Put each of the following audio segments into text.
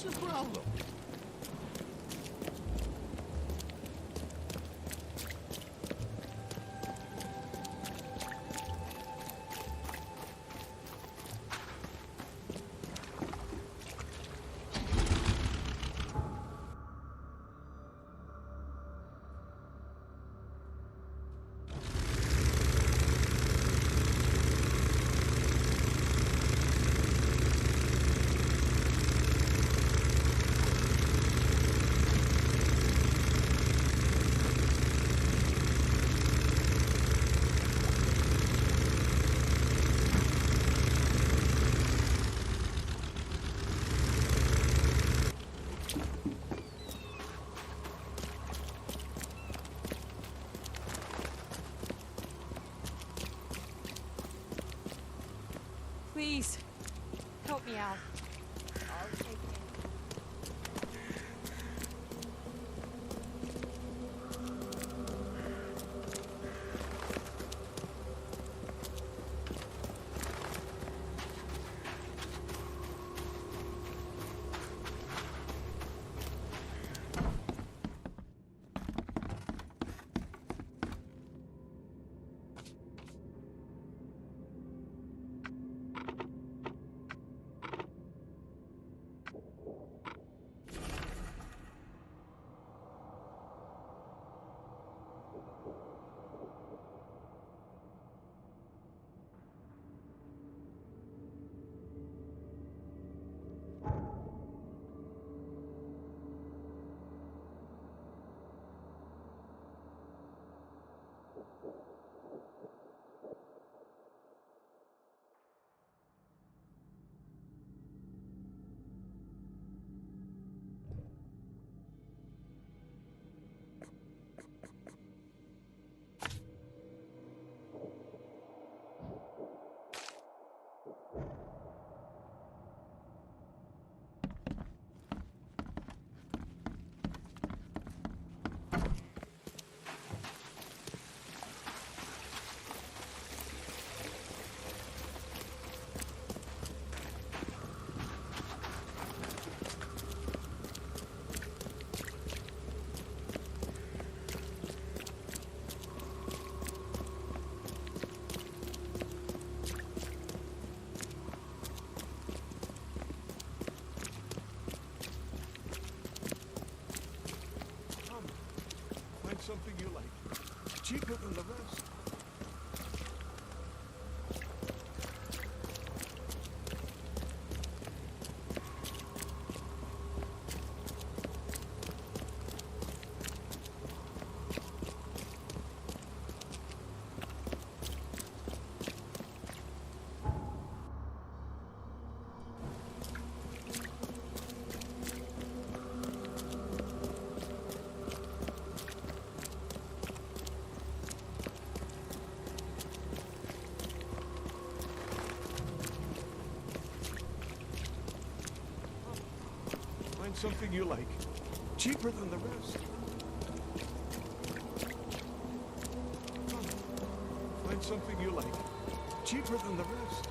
What's your problem? Please, help me out. I'll take it. Something you like. Cheaper than the rest. Something you like. Cheaper than the rest. Find something you like. Cheaper than the rest.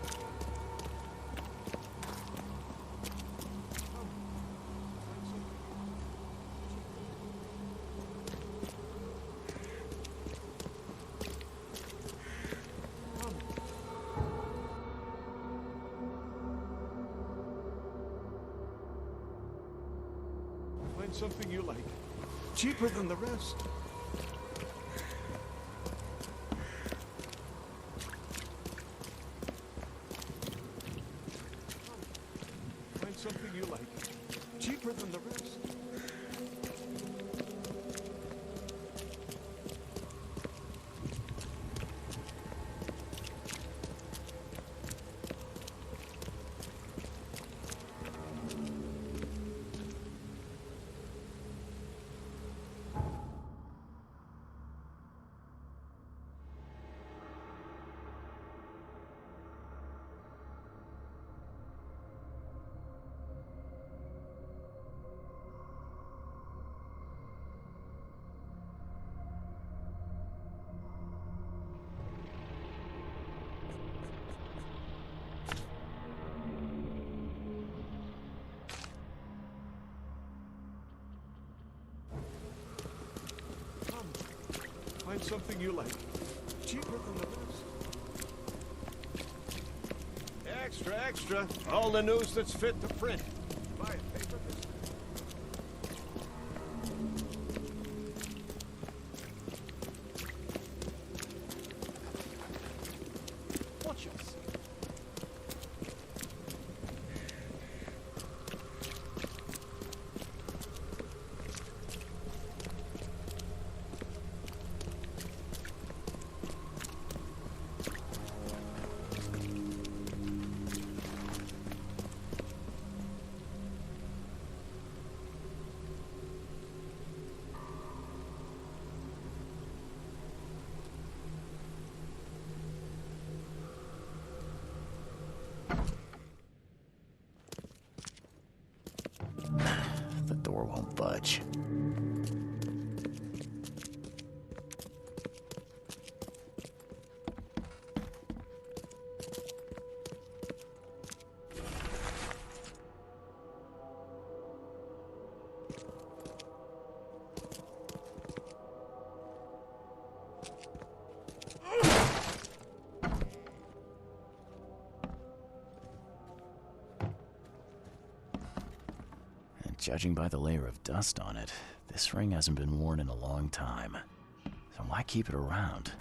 Something you like. Cheaper than the rest. Find something you like. Cheaper than the rest. something you like. Cheaper than the rest. Extra, extra. All the news that's fit to print. Buy a paper this time. Watch us. The door won't budge. Judging by the layer of dust on it, this ring hasn't been worn in a long time. So why keep it around?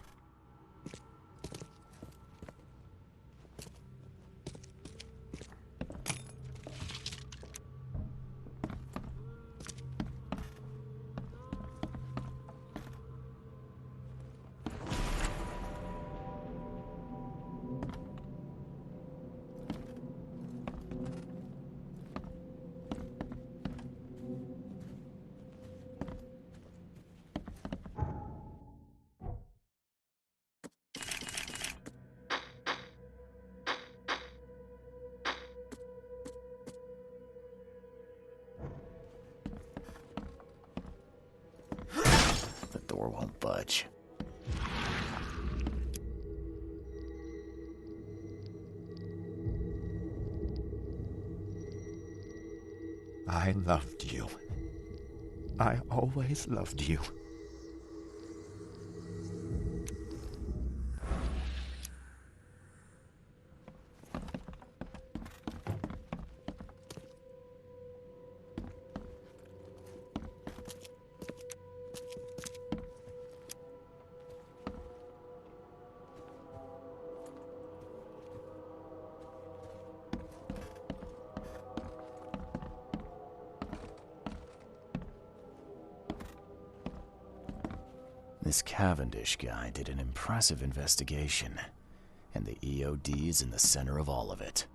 The door won't budge. I loved you. I always loved you. This Cavendish guy did an impressive investigation, and the EOD's in the center of all of it.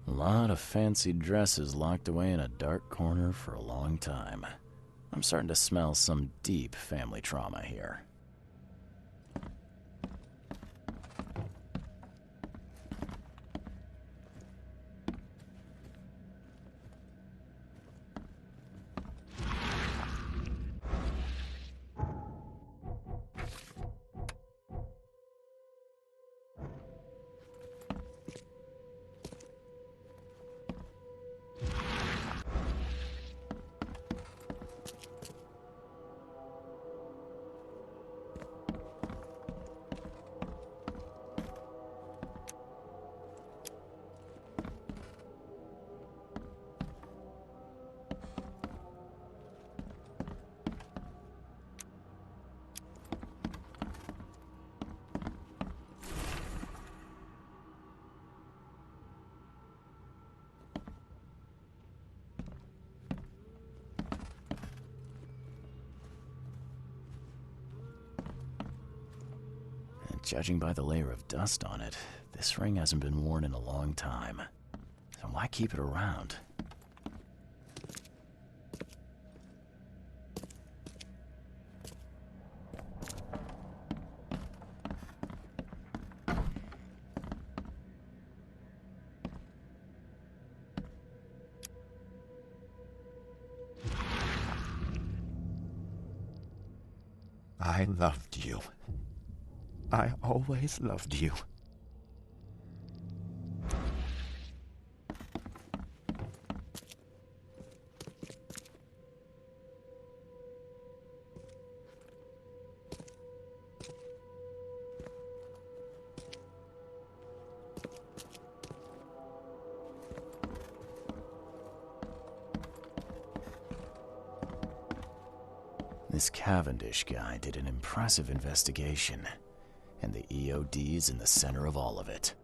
A lot of fancy dresses locked away in a dark corner for a long time. I'm starting to smell some deep family trauma here. Judging by the layer of dust on it, this ring hasn't been worn in a long time. So why keep it around? I loved you. I always loved you. This Cavendish guy did an impressive investigation, and the EOD's in the center of all of it.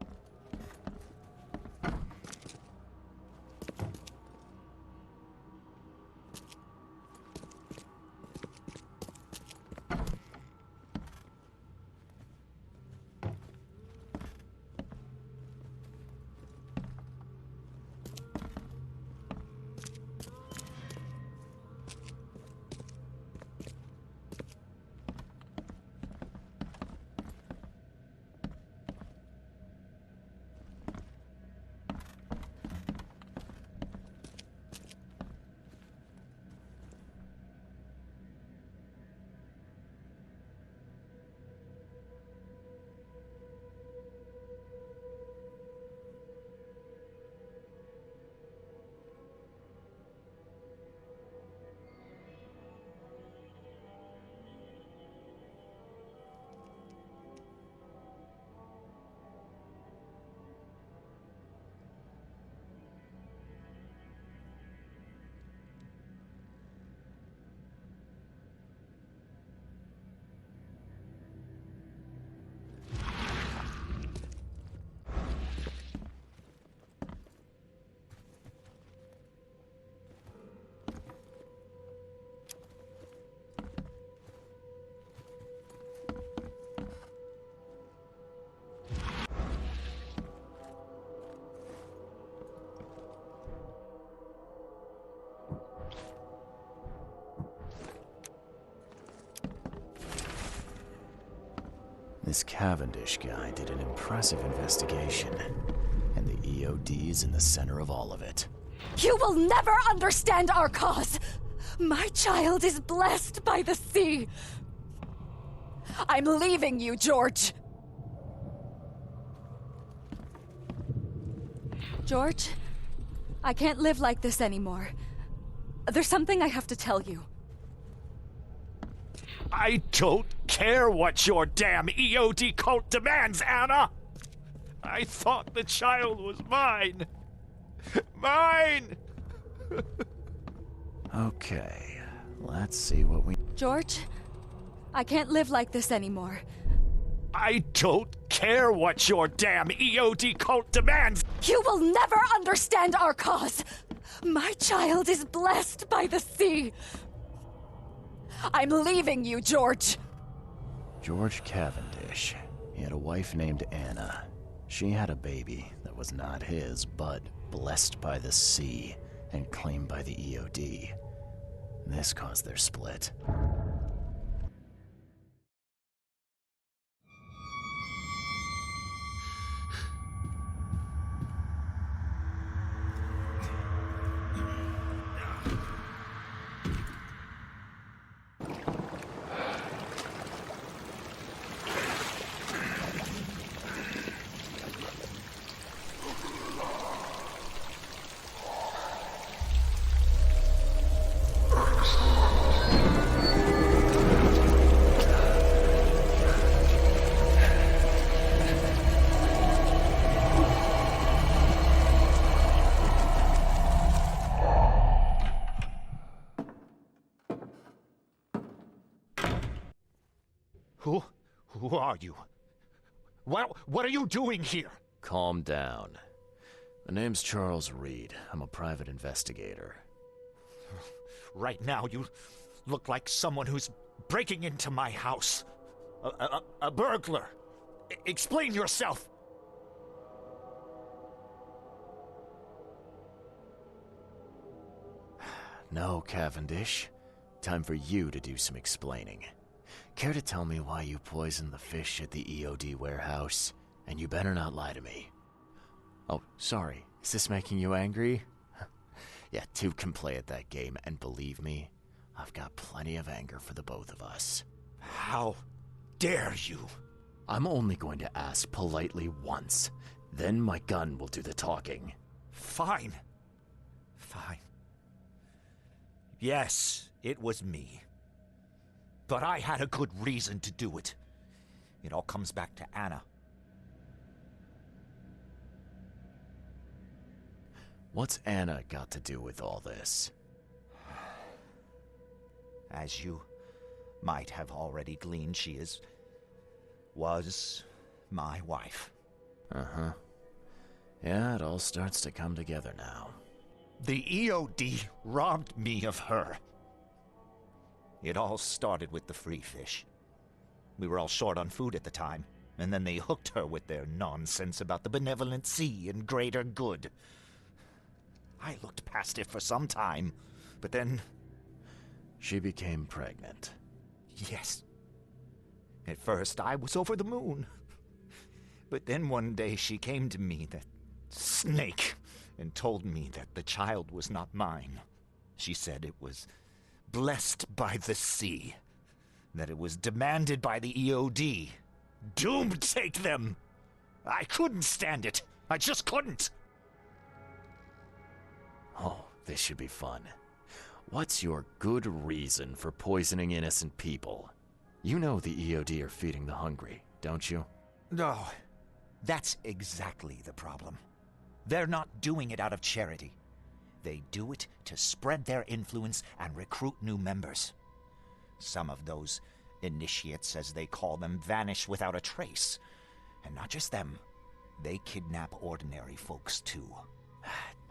This Cavendish guy did an impressive investigation, and the EOD's in the center of all of it. You will never understand our cause! My child is blessed by the sea! I'm leaving you, George! George, I can't live like this anymore. There's something I have to tell you. I don't care what your damn EOD cult demands, Anna! I thought the child was mine! Mine! Okay, let's see what we... George, I can't live like this anymore. I don't care what your damn EOD cult demands! You will never understand our cause! My child is blessed by the sea! I'm leaving you, George! George Cavendish. He had a wife named Anna. She had a baby that was not his, but blessed by the sea and claimed by the EOD. This caused their split. Who are you? What are you doing here? Calm down. My name's Charles Reed. I'm a private investigator. Right now, you look like someone who's breaking into my house. A burglar. Explain yourself. No, Cavendish. Time for you to do some explaining. Care to tell me why you poisoned the fish at the EOD warehouse? And you better not lie to me. Oh, sorry. Is this making you angry? Yeah, two can play at that game, and believe me, I've got plenty of anger for the both of us. How dare you? I'm only going to ask politely once. Then my gun will do the talking. Fine. Fine. Yes, it was me. But I had a good reason to do it. It all comes back to Anna. What's Anna got to do with all this? As you might have already gleaned, was my wife. Uh-huh. Yeah, it all starts to come together now. The EOD robbed me of her. It all started with the free fish. We were all short on food at the time, and then they hooked her with their nonsense about the benevolent sea and greater good. I looked past it for some time, but then... She became pregnant. Yes. At first, I was over the moon. But then one day she came to me, that snake, and told me that the child was not mine. She said it was blessed by the sea, that it was demanded by the EOD. Doomed take them! I couldn't stand it. I just couldn't. Oh, this should be fun. What's your good reason for poisoning innocent people? You know the EOD are feeding the hungry, don't you? No, that's exactly the problem. They're not doing it out of charity. They do it to spread their influence and recruit new members. Some of those initiates, as they call them, vanish without a trace. And not just them, they kidnap ordinary folks too.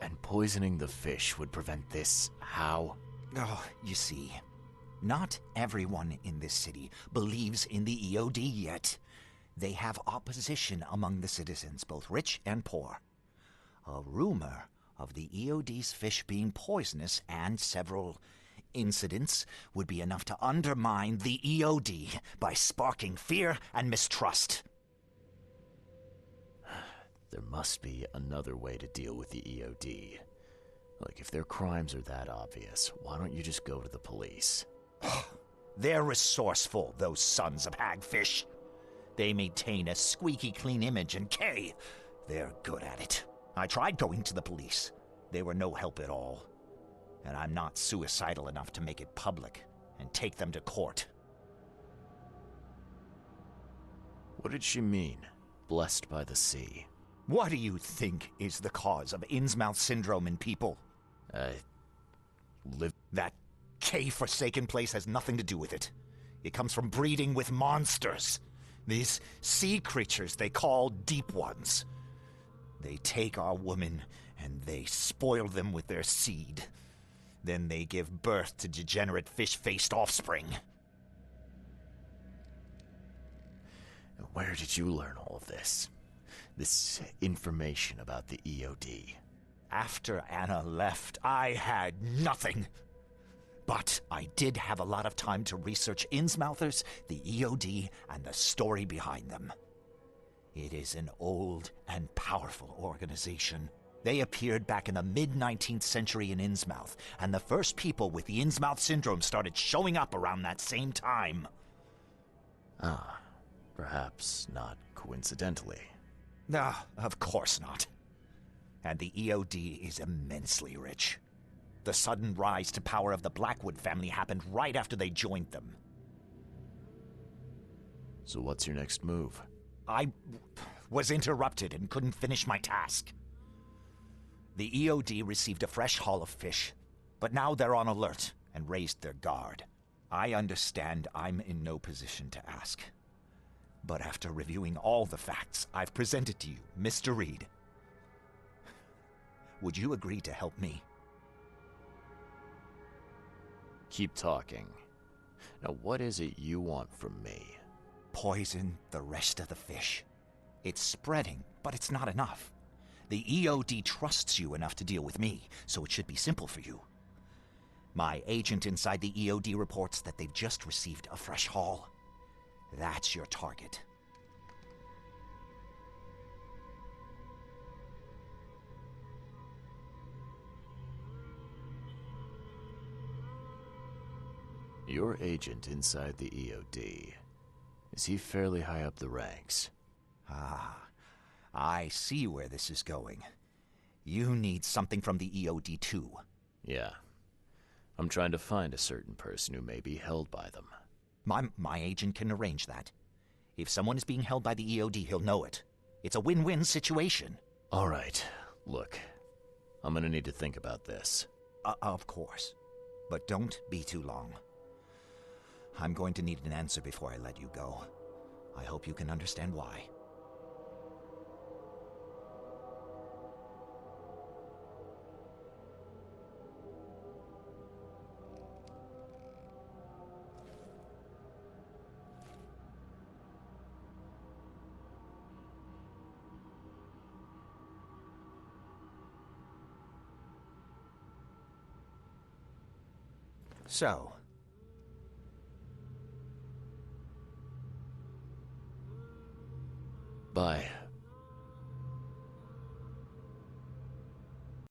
And poisoning the fish would prevent this. How? Oh, you see, not everyone in this city believes in the EOD yet. They have opposition among the citizens, both rich and poor. A rumor of the EOD's fish being poisonous and several incidents would be enough to undermine the EOD by sparking fear and mistrust. There must be another way to deal with the EOD. Like, if their crimes are that obvious, why don't you just go to the police? They're resourceful, those sons of hagfish. They maintain a squeaky clean image, and they're good at it. I tried going to the police. They were no help at all. And I'm not suicidal enough to make it public and take them to court. What did she mean, blessed by the sea? What do you think is the cause of Innsmouth syndrome in people? That K-forsaken place has nothing to do with it. It comes from breeding with monsters. These sea creatures they call Deep Ones. They take our women and they spoil them with their seed. Then they give birth to degenerate fish-faced offspring. Where did you learn all of this? This information about the EOD? After Anna left, I had nothing. But I did have a lot of time to research Innsmouthers, the EOD, and the story behind them. It is an old and powerful organization. They appeared back in the mid-19th century in Innsmouth, and the first people with the Innsmouth syndrome started showing up around that same time. Ah, perhaps not coincidentally. No, of course not. And the EOD is immensely rich. The sudden rise to power of the Blackwood family happened right after they joined them. So what's your next move? I was interrupted and couldn't finish my task. The EOD received a fresh haul of fish, but now they're on alert and raised their guard. I understand I'm in no position to ask. But after reviewing all the facts I've presented to you, Mr. Reed, would you agree to help me? Keep talking. Now, what is it you want from me? Poison the rest of the fish. It's spreading, but it's not enough. The EOD trusts you enough to deal with me, so it should be simple for you. My agent inside the EOD reports that they've just received a fresh haul. That's your target. Your agent inside the EOD. Is he fairly high up the ranks? Ah, I see where this is going. You need something from the EOD too. Yeah. I'm trying to find a certain person who may be held by them. My agent can arrange that. If someone is being held by the EOD, he'll know it. It's a win-win situation. All right. Look, I'm gonna need to think about this. Of course. But don't be too long. I'm going to need an answer before I let you go. I hope you can understand why. So,